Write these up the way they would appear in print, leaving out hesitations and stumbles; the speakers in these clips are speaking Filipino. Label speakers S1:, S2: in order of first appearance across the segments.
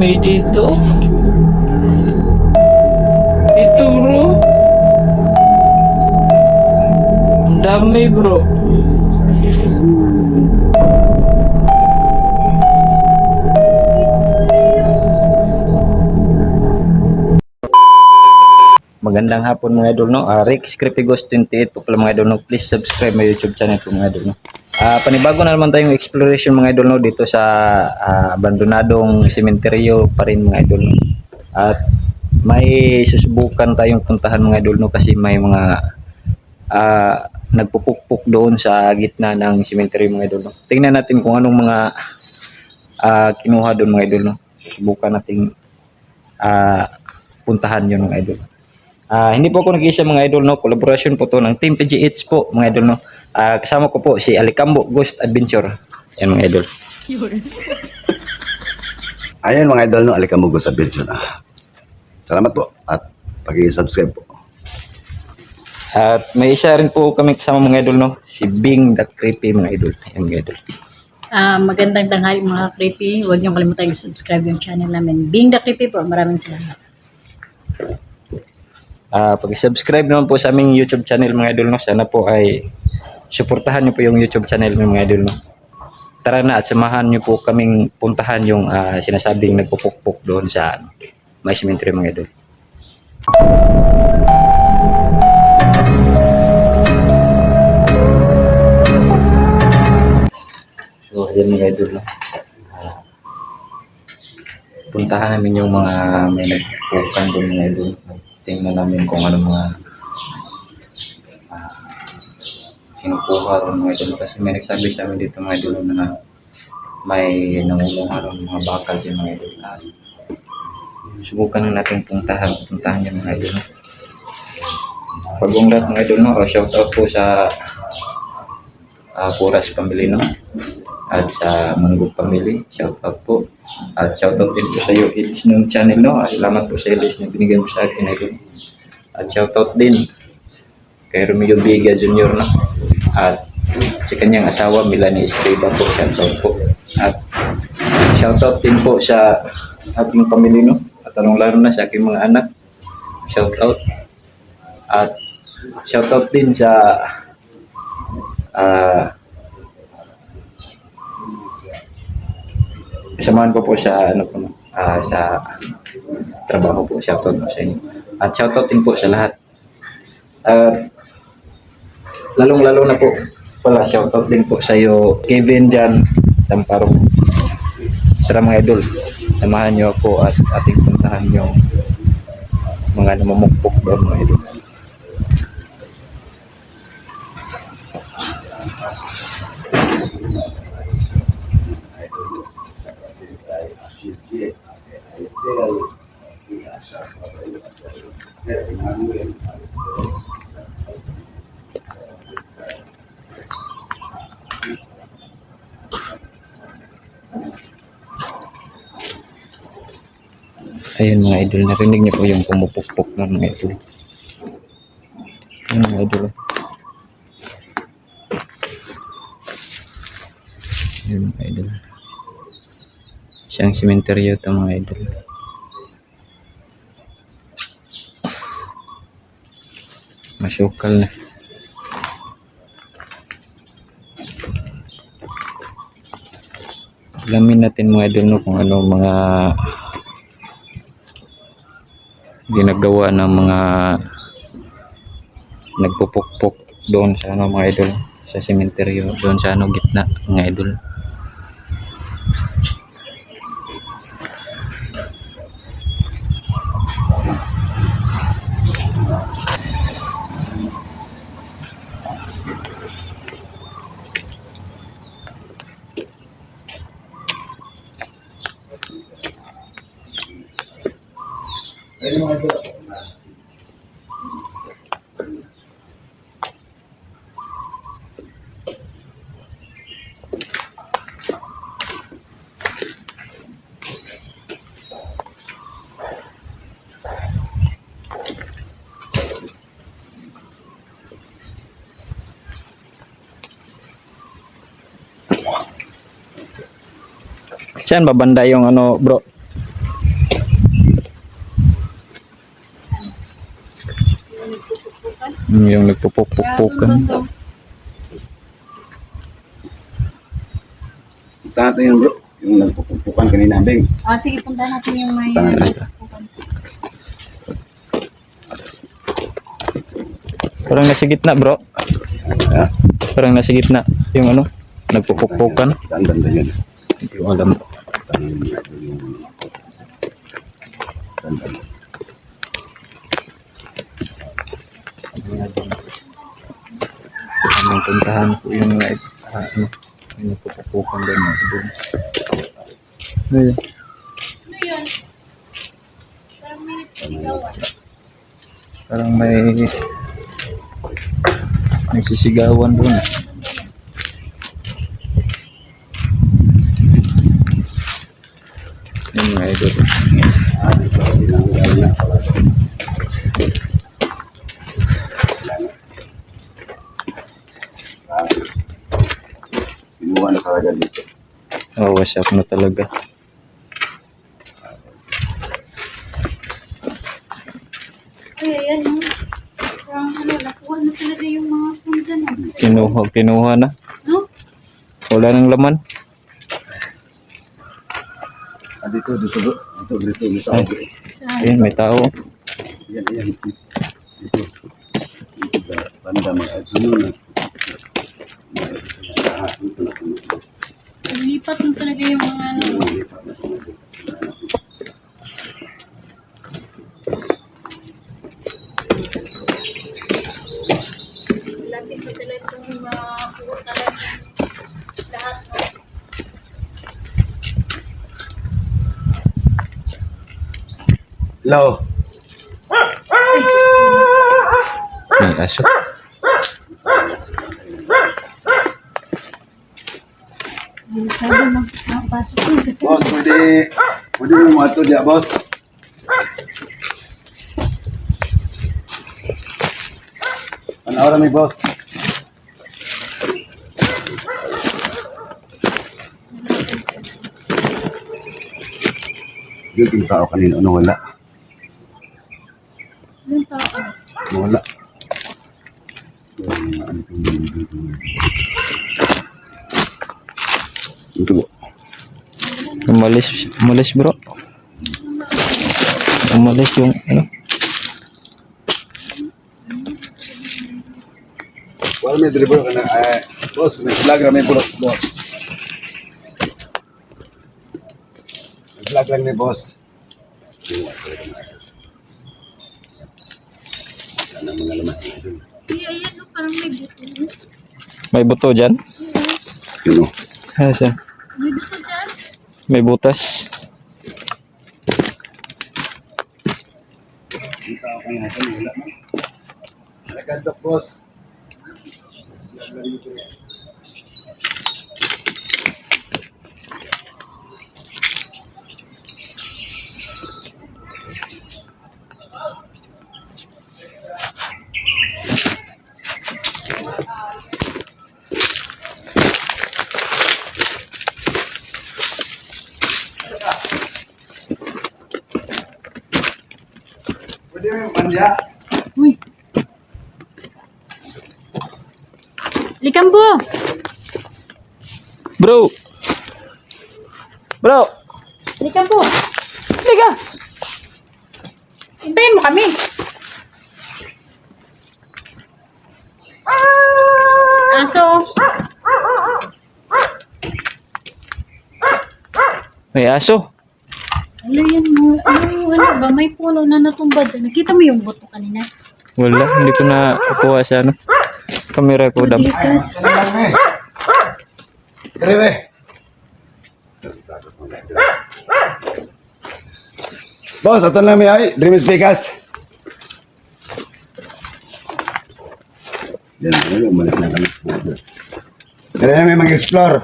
S1: dami dito. Ito bro. Ang dami bro. Magandang hapon mga idol, no? Rex Creepy Ghost 28 po pala mga idol, no? Please subscribe my YouTube channel po mga idol, no? Panibago na naman tayong exploration mga idol, no? Dito sa abandonadong sementeryo pa rin mga idol, no? At may susubukan tayong puntahan mga idol, no? Kasi may mga nagpupukpok doon sa gitna ng sementeryo mga idol, no? Tingnan natin kung anong mga kinuha doon mga idol, no? Susubukan nating puntahan yun mga idol. Hindi po ako nag-isa mga idol, no? Collaboration po to ng Team PGH po mga idol, no? Kasama ko po si Alicambo Ghost Adventure. Yan mga idol.
S2: Ayan mga idol, no? Alicambo Ghost Adventure. Salamat po at pag-i-subscribe po.
S1: At may isa rin po kami kasama mga idol, no? Si Bing the Creepy mga idol. Yan mga idol.
S3: Magandang tanghali mga creepy. Huwag niyo kalimutan i-subscribe yung channel namin. Being the Creepy po. Maraming salamat.
S1: Pag-subscribe naman po sa aming YouTube channel mga idol, no? Sana po ay suportahan niyo po yung YouTube channel ng mga idol, no? Tara na at samahan niyo po kaming puntahan yung sinasabing nagpupukpok doon sa may cemetery mga idol. So ayan mga idol, no? Puntahan namin yung mga may nagpupukan doon mga idol. Tingnan namin kung ano mga kinukuha ron mga idol, kasi may nagsabi sa amin dito mga idol na may nangunguha ron mga bakal dyan mga idol. Subukan na natin puntahan yung mga idol, no? Pag-ungrat mga idol, no? Shout out po sa Puras Family, no? At sa Manggog Family, shout out po. At shout out din po sa iyo Ilis ng channel, no? Salamat po sa Ilis na binigyan mo sa akin idol. At shout out din kay Romeo Biga Jr., no? At si kanyang asawa Melanie Estrada po, shout out po. At shout out din po sa ating pamilya, no? At lalo na sa aking mga anak, shout out. At shout out din sa samahan ko po sa sa trabaho po, shoutout po sa inyo. At shoutout din po sa lahat. Lalong-lalo na po pala shoutout din po sa iyo Kevin Jan Tamparong. Tara mga idol, samahan niyo ako at ating puntahan yung mga namumukpok doon mga idol. Ayun mga idol, narinig niyo po yung pumupukpok na mga idol. Ayun mga idol. Ayun mga idol. Siyang sementeryo ito mga idol. Masyukal na. Alamin natin mga idol, no, kung ano mga ginagawa ng mga nagpupukpok doon sa mga idol, sa sementeryo doon sa gitna mga idol. Saan ba banda yung ano, bro? Yung nagpupukpukan.
S2: Punta natin yun bro. Yung nagpupukan kanina, Beng.
S3: Ah, sige, punta natin yung may...
S2: Punta natin.
S1: Parang nasa gitna bro.
S2: Ha?
S1: Parang nasa gitna. Yung ano, nagpupukpukan.
S2: Saan banda yun?
S1: Hindi ko alam.
S2: Saan banda?
S1: Ang puntahan ko yung ano, yung nagpupukpukan doon. Ayun. Parang may nagsisigawan doon. Yun mga idol.
S2: Pinuha na kagad dito.
S1: Oh, wasak na talaga.
S3: Ay, ayan, no? Parang ano, nakuha na talaga yung mga phone dyan,
S1: Kinuha na.
S3: no?
S1: Wala nang laman.
S2: Dito bro. Dito.
S1: Ay.
S3: Saan?
S1: Ayun, may tao.
S2: Yan. Dito. Dito sa banda mga puno na.
S3: Lipat na talaga yung mga ano. Lapit na talaga itong mga puno talaga. Lahat, no?
S2: Hello.
S1: May aso.
S3: Delikado magpasok yun kasi
S2: Boss, pwede mo mato diya, boss. Ano may boss? Yung tao kanina, ano wala?
S3: yung tao.
S2: Wala. Ito po.
S1: Umalis bro. Umalis yung ano.
S2: Wala may deliver ka na. Boss, may vlog na may bulok, boss. Vlog lang ni boss. Ano mga laman?
S3: Ay, ayan, no? Parang may buto.
S1: May buto dyan.
S2: Yun o.
S1: Ah, siya.
S3: May buto dyan.
S1: May butas.
S2: Yung tao kanina, wala man. Nagkadok, boss. Pwede mo yung pandya?
S3: Uy. Likambo!
S1: Bro.
S3: Likambo! Liga! Hintayin mo kami. Aso.
S1: May aso.
S3: Ano yan mo? Ano ba? May puno na natumba dyan. Nakita mo yung buto kanina?
S1: Wala. Hindi ko na kukuha sa ano. Camera ko dapat.
S3: Likas.
S2: Boss, ito lang may ay. Dream Speakers. Yan, umalis na kami. Tara na may mag-explore.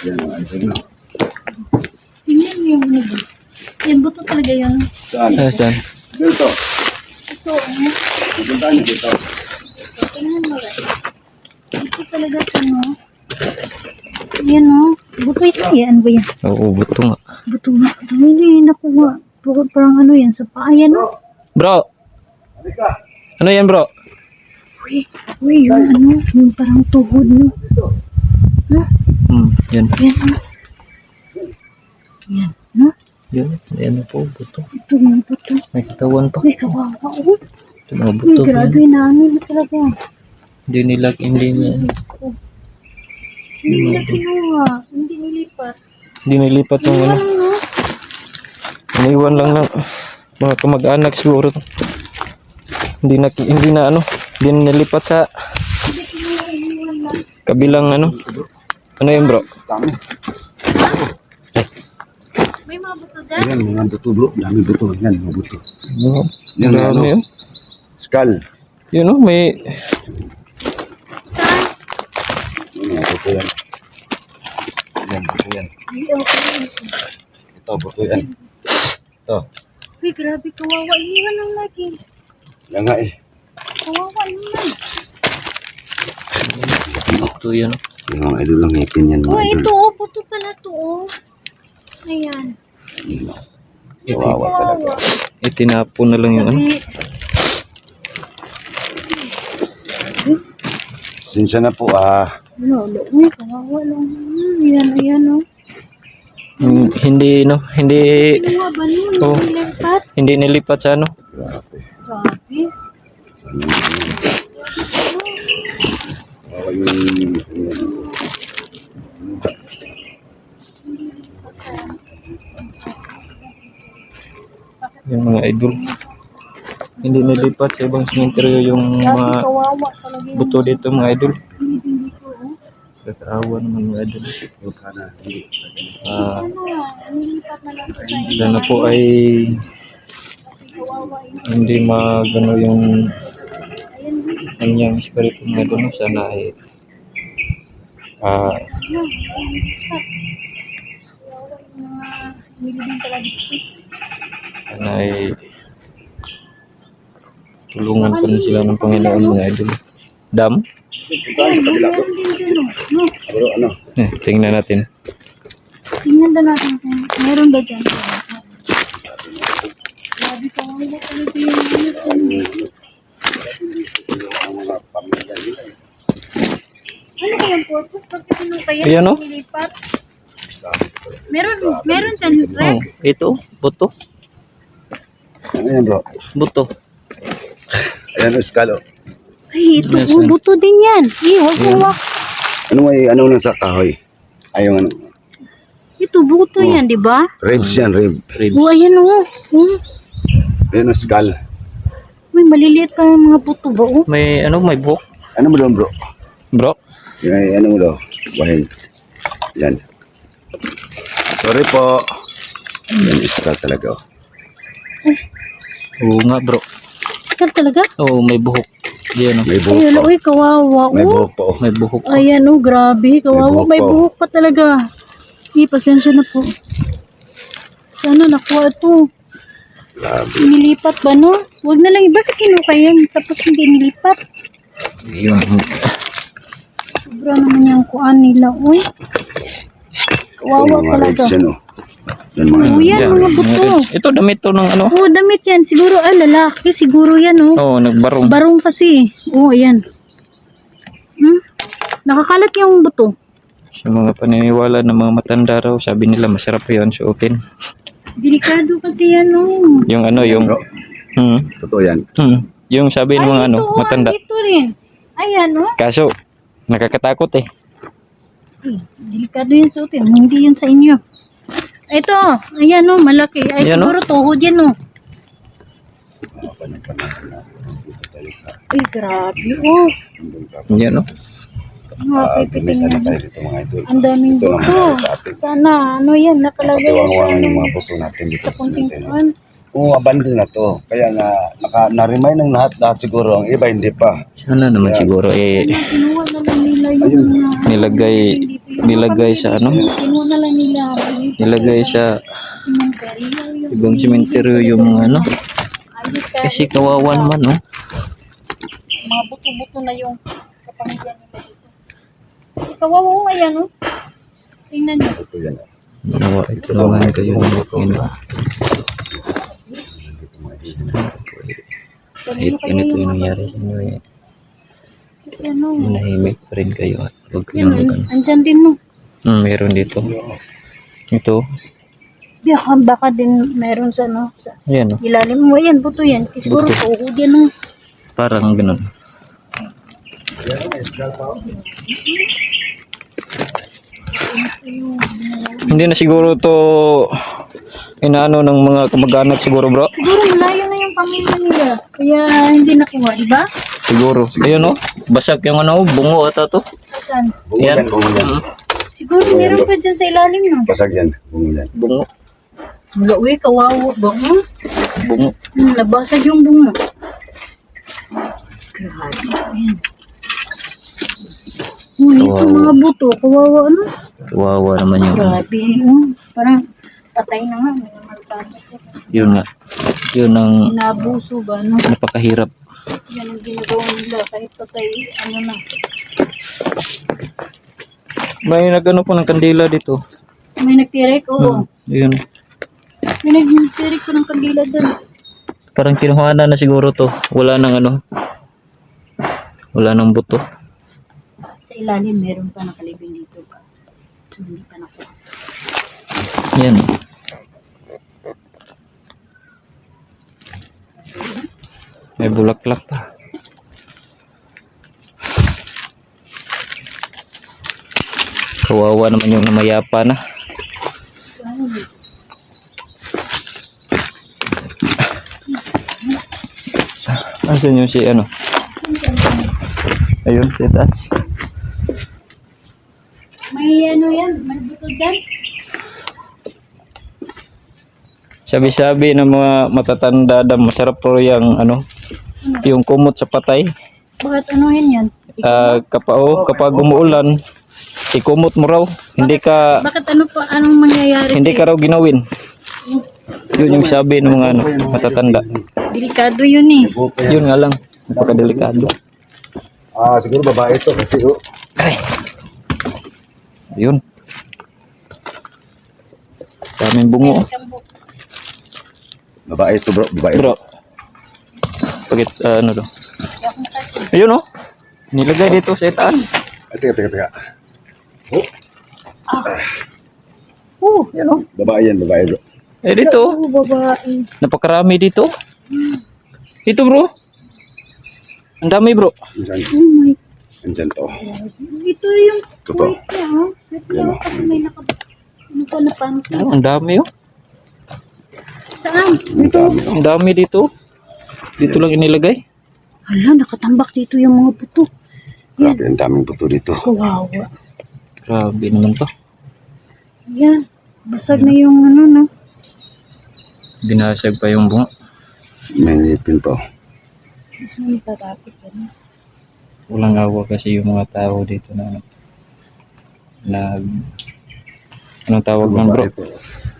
S2: Yan, ayos na.
S3: Tingnan mo yung buto. Yung buto talaga yun.
S2: Saan?
S1: Ah, saan?
S2: Dito.
S3: Ito, ano?
S2: Pupuntahan niyo dito.
S3: Ito, tingnan mo guys. Ito talaga ito, no? Yan, no? Buto ito yan. Ano ba yan?
S1: Oo, buto nga.
S3: Buto nga. Hindi, nakuha. tuhod parang ano yan, sa paa yan, no?
S1: Bro, ano yan bro?
S3: Uy, yung ano, yung parang tuhod, no? Ha?
S1: Yan.
S3: Yan, no? Yan, no?
S1: Yan. Yan po, buto.
S3: Ito, mga buto.
S1: May katawan pa.
S3: Uy, kawawa, oh.
S1: Ito mga
S3: Uy,
S1: buto.
S3: grabe, namin na talaga.
S1: Hindi nila, hindi na.
S3: Hindi nila kinuha, hindi nilipat.
S1: Hindi nilipat yung ano.
S3: Ano, no?
S1: Iniwan lang ng mga kamag-anak siguro. Hindi na ano, hindi na nilipat sa
S3: Hindi kinuha, iniwan lang.
S1: kabilang ano. Ano yun bro?
S2: Dami.
S3: May mga buto dyan?
S2: Ayan, mga buto bro. Dami buto. Yan, mga buto.
S1: Oo.
S2: Yan,
S1: Dami
S2: ano?
S1: yun.
S2: Skull.
S1: Yun oh, may
S3: Saan?
S2: Yan, mga buto yan. Yan, buto yan.
S3: Ay, okay.
S2: Ito, buto yan. Ito.
S3: Uy, grabe, kawawa. Iniwan lang lagi.
S2: Yan nga eh.
S3: Kawawa naman.
S1: ito yun.
S2: Yung mga idol lang ngipin yan, mga
S3: Oh,
S2: idol.
S3: ito, oh. Buto pala to, oh. Ayan.
S2: Kawawa talaga.
S1: Itinapon na lang yung ano.
S3: Sabi,
S2: Sinsya na po
S3: ano, uy, kawawa lang. Ayan, ayan, oh.
S1: Hindi no, hindi
S3: Kinuha ba nun?
S1: Oh.
S3: Nilipat?
S1: hindi nilipat sa ano.
S3: Grabe.
S2: Kawawa yung...
S1: Yung mga idol. Hindi nilipat sa ibang sementeryo yung
S3: Grabe,
S1: mga
S3: kawawa talaga yung
S1: buto dito mga idol.
S3: hindi ko, oh.
S1: Kakaawa naman mga idol.
S2: Sana, hindi.
S1: Ah,
S3: Sana, nilipat na lang to sa inyo.
S1: sana po ay
S3: Kasi kawawa yun.
S1: hindi magano yung
S3: Ayan,
S1: kanyang espiritu mga idol. Sana ay
S3: Kawawa yung mga nilibing talaga dito.
S1: sana ay tulungan pa rin sila ng Panginoon mga idol. Dam?
S3: Ayan, meron din dyan, oh. No,
S2: Bro, ano?
S1: Tingnan natin.
S3: tingnan na natin kung meron ba dyan. Grabe, kawawa talaga yung
S2: Mga pamilya nila.
S3: ano kayang purpose? Bakit kinuha yan?
S1: Ayan, oh.
S3: Nilipat? Meron dyan,
S1: Oh,
S3: Rex?
S1: ito, buto.
S2: Ano yan bro?
S1: Buto.
S2: Ayan o, skull o.
S3: Ay, ito,
S1: Yes,
S3: oh,
S1: sir.
S3: buto din yan. Huwag mo wak.
S2: Ano lang sa kahoy? Ay, yung ano?
S3: Ito, buto yan, di ba?
S2: Ribs yan, rib.
S1: Ribs.
S3: Oh, ayan, oh.
S2: Ayan o, skull.
S3: May maliliit pa yung mga buto ba, oh?
S1: May ano, may buhok.
S2: Ano mo doon bro?
S1: Bro,
S2: Yung, ano mo doon? Wahin. Yan. Sorry po. Yan, skull talaga o.
S1: oo nga bro.
S3: Skull talaga?
S1: Oo, may buhok. Yan, oh.
S2: May buhok
S3: Ayan,
S2: pa.
S3: uy, kawawa,
S2: May
S3: oh.
S2: buhok pa o.
S1: May buhok.
S3: Ayan, oh, grabe. Kawawa,
S2: buhok
S3: may
S2: pa, oh.
S3: buhok pa talaga. Pasensya na po. Sana nakuha ito.
S2: Grabe.
S3: Nilipat ba, no? Huwag na lang. Bakit kinuha yan? Tapos hindi nilipat.
S1: Yun.
S3: Sobra naman yung kuhaan nila, uy. Kawawa
S2: Yung mga
S3: talaga.
S2: ribs yan o. Yan mga
S3: Oh, yan, mga buto.
S1: Ito, damit to ng ano.
S3: Oh, damit yan. Siguro, lalaki. Siguro yan, oh.
S1: Oo, nagbarong.
S3: Barong kasi. Oh, ayan. Nakakalat yung buto.
S1: Sa mga paniniwala ng mga matanda raw, sabi nila masarap yun suotin.
S3: Delikado kasi yan, oh.
S1: Yung ano, yung...
S2: bro. Totoo yan.
S1: Yung sabi ng mga ano,
S3: ito,
S1: matanda.
S3: Ito rin. Ayan, oh.
S1: Kaso, nakakatakot eh.
S3: Delikado yan suotin. Hindi yun sa inyo. Ito, ayan, oh, malaki. Ay,
S1: Ayan,
S3: siguro tuhod yan, oh. Ay, grabe, oh.
S1: Yan, no?
S3: Nakakipitin
S2: Minsan na
S3: yan.
S2: tayo dito mga idol.
S3: Ang daming
S2: Ito lang
S3: buto.
S2: mga sa atin.
S3: Sana, ano yan, nakalagay yan sa,
S2: Napatiwang-wangan yung
S3: ano,
S2: mga buto natin dito
S3: sa
S2: sa
S3: kunting
S2: cemetery.
S3: kuhan.
S2: Oo, abandon na to. Kaya nga, na-remind ng lahat siguro. Ang iba hindi pa.
S1: Sana naman siguro eh,
S3: Kinuha na lang nila yung mga...
S1: nilagay sa ano,
S3: Kinuha na lang nila.
S1: nilagay sa
S3: Cemetery.
S1: ibang sementeryo yung ano.
S3: Ayos ka.
S1: Kasi kawawan man, no?
S3: Mga buto-buto na yung kapamilya nila dito. Kasi kawawa ko ayan, oh. Tingnan nyo.
S2: Ito yan.
S1: Nawa, ito naman kayo ng Panginoon. Kahit ganito yung nangyari sa inyo eh.
S3: Kasi ano,
S1: Manahimik pa rin kayo at huwag
S3: yan,
S1: kayong mag-ano.
S3: andyan din mo.
S1: Meron dito. Ito.
S3: Baka din meron sa ano, sa
S1: Ayan oh.
S3: ilalim mo. Yan, buto yan. Siguro
S1: Buto.
S3: tuhod yan no.
S1: Parang ganun. Hindi na siguro to inaano ng mga kamag-anak siguro bro.
S3: Siguro malayo na yung pamilya nila. Kaya hindi nakuha, di ba?
S1: Siguro. Ayun oh. Basag yung ano, bungo ata to.
S3: Saan?
S1: Yan.
S3: Siguro meron pa dyan sa ilalim no.
S2: Basag yan. Bumulan.
S1: Bungo.
S3: Wala, uy, kawawa ba? Huh?
S1: Bungo.
S3: Nabasag yung bunga. Grabe. Ayan. Ngunit yung mga buto, kawawa ano?
S1: Kawawa naman yung
S3: Grabe. Parang patay na nga. May namalpado ko.
S1: yun nga. Yun ang
S3: Inabuso ba? No?
S1: napakahirap.
S3: Yan ang ginagawa nila. Kahit patay, ano na.
S1: May nagano po ng kandila dito.
S3: May nagtirek? Oo.
S1: Yun.
S3: May nagtirek ko ng kandila dyan.
S1: Parang kinuha na siguro to. Wala nang ano. Wala nang buto.
S3: Sa ilalim, meron pa nakalibing dito pa. So, hindi pa nakuha.
S1: Yan. May bulaklak pa. Kawawa naman yung namayapa na. Asan yung si ano? Ayun, si taas.
S3: May ano yan? May buto dyan?
S1: Sabi-sabi ng mga matatanda na masarap po yung ano, yung kumot sa patay.
S3: Bakit anuhin yan?
S1: Kapag umuulan, ikumot mo raw. Hindi ka
S3: Bakit ano pa? Anong mangyayari
S1: hindi ka raw ginawin. Yun yung sabi ng mga ano, matatanda.
S3: Delikado yun eh.
S1: Yun nga lang, napakadelikado.
S2: Siguro babae ito kasi
S1: Ay. Ayun. Daming bungo.
S2: babae ito bro, babae.
S1: Bro. Pagit ano do? Ayun oh. Nilagay dito sa itaas.
S2: Teka.
S1: Ayun oh.
S2: Babae yan, babae bro.
S1: Eh dito.
S3: Oo, babae.
S1: Napakarami dito. Dito bro. Ang dami bro.
S2: Minsan,
S3: Oh my
S2: minsan to.
S3: Ito yung
S2: Ito.
S3: wait niya, oh. Ito yung kasi may ano pa na panty.
S1: Oh, ang dami oh.
S3: Saan?
S2: Ang dami.
S1: Ang dami dito. Dito lang inilagay.
S3: Hala, nakatambak dito yung mga buto.
S2: Grabe, ang daming buto dito.
S3: Kawawa.
S1: Grabe naman to.
S3: Yan. Basag na yung ano, no?
S1: Binasag pa yung bunga.
S2: May ngipin pa.
S3: Mas may tatapit ka na.
S1: Walang awa kasi yung mga tao dito na anong tawag ng bro?
S2: Babae po.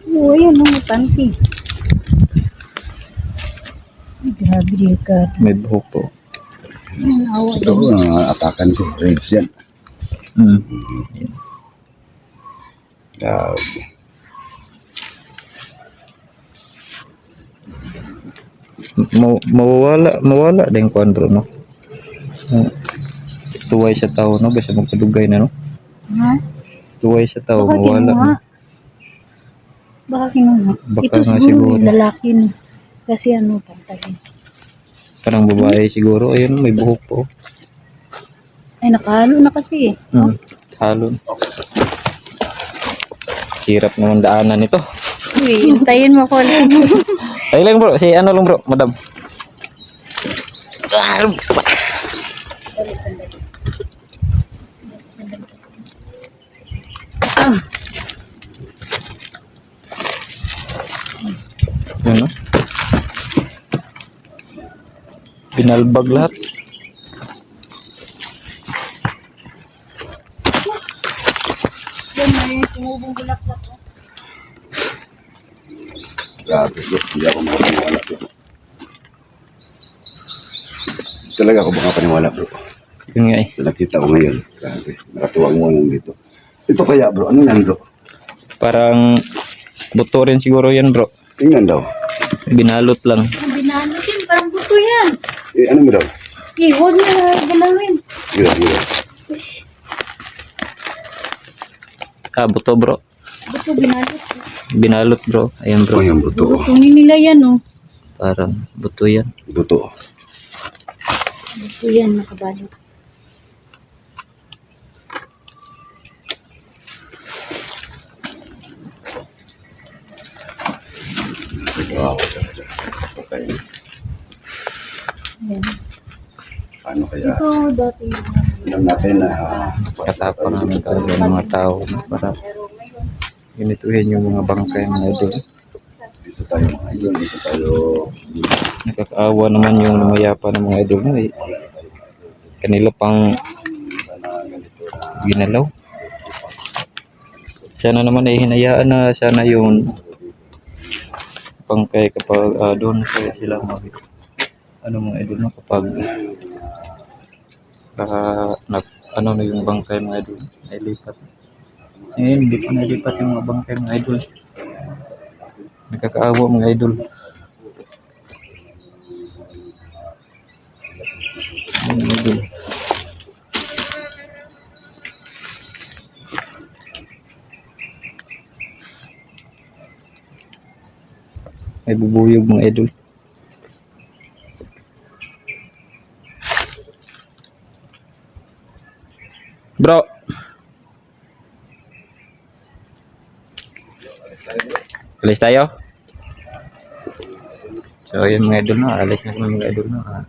S3: Oo, ayan, no, may panty. Ay, grabe, delikado.
S1: May buhok po.
S3: Ang awa
S2: Ito,
S3: dyan.
S2: atakan ko. Raids yan. Grabe.
S1: Mawala din kuan bro no. Tuway sa tao no basta magpadugay na no.
S3: Ha?
S1: Tuway sa tao
S3: Baka
S1: mawala.
S3: kinuha. Baka kinuha.
S1: Baka
S3: Ito
S1: nga
S3: siguro
S1: siguro.
S3: yung lalaki na. Kasi ano, pantay.
S1: Parang babae siguro. Ayun may buhok po.
S3: Ay, nakahalo na kasi eh.
S1: Halon. Hirap naman daanan ito.
S3: Uy, hintayin mo ako.
S1: Ay lang bro, si ano lang bro, madam.
S3: Ah,
S1: Yun no. Binalbag lahat.
S3: yan may tumubong bulak sa ko.
S2: Grabe bro. Hindi ako makapaniwala bro. Talaga ako makapaniwala bro.
S1: Yun nga eh.
S2: Ito nakita ko ngayon. Grabe. Nakatuwang mo lang dito. Ito kaya bro. Ano yan bro?
S1: Parang buto rin siguro yan bro.
S2: Tingnan daw.
S1: Binalot lang.
S3: Binalot yan, parang buto yan.
S2: Eh, ano mo daw?
S3: Eh, huwag na galawin.
S2: Gila, gila.
S1: Buto bro.
S3: Buto, binalot.
S1: Binalot bro. Ayan bro.
S2: Oh, yung buto.
S3: Butungin nila yan, oh.
S1: Parang buto yan.
S2: Buto.
S3: Buto yan, nakabalot.
S2: Wow. Okay.
S3: Yan.
S2: Paano kaya?
S3: Ito, dati.
S2: Alam natin na
S1: Katapang namin talaga ng mga tao para inituhin yung mga bangkay mga idol.
S2: dito tayo mga idol. Dito tayo.
S1: Nakakaawa naman yung namayapa ng mga idol mo eh. Kanila pang ginalaw. Sana naman ay hinayaan na sana yung bangkay kapag doon kaya sila mag mga idol no kapag ano na yung bangkay mga idol nailipat. Ngayon hindi pa nailipat yung mga bangkay mga idol. Nakakaawa mga idol. Mga idol. May bubuyog mga idol. Bro. Alis tayo. So ayun mga idol na, alis na kami mga idol na.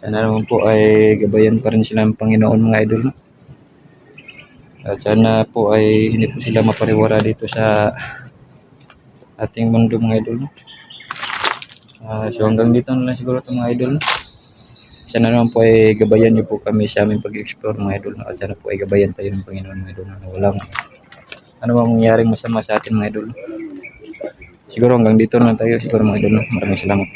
S1: Sana naman po ay gabayan pa rin sila ng Panginoon mga idol na. At sana po ay hindi po sila mapariwara dito sa ating mundo mga idol na. So hanggang dito na lang siguro itong mga idol na. Sana naman po ay gabayan niyo po kami sa aming pag-explore mga idol. At sana po ay gabayan tayo ng Panginoon mga idol na walang ano bang mangyaring masama sa atin mga idol. Siguro hanggang dito na lang tayo siguro mga idol. Maraming salamat.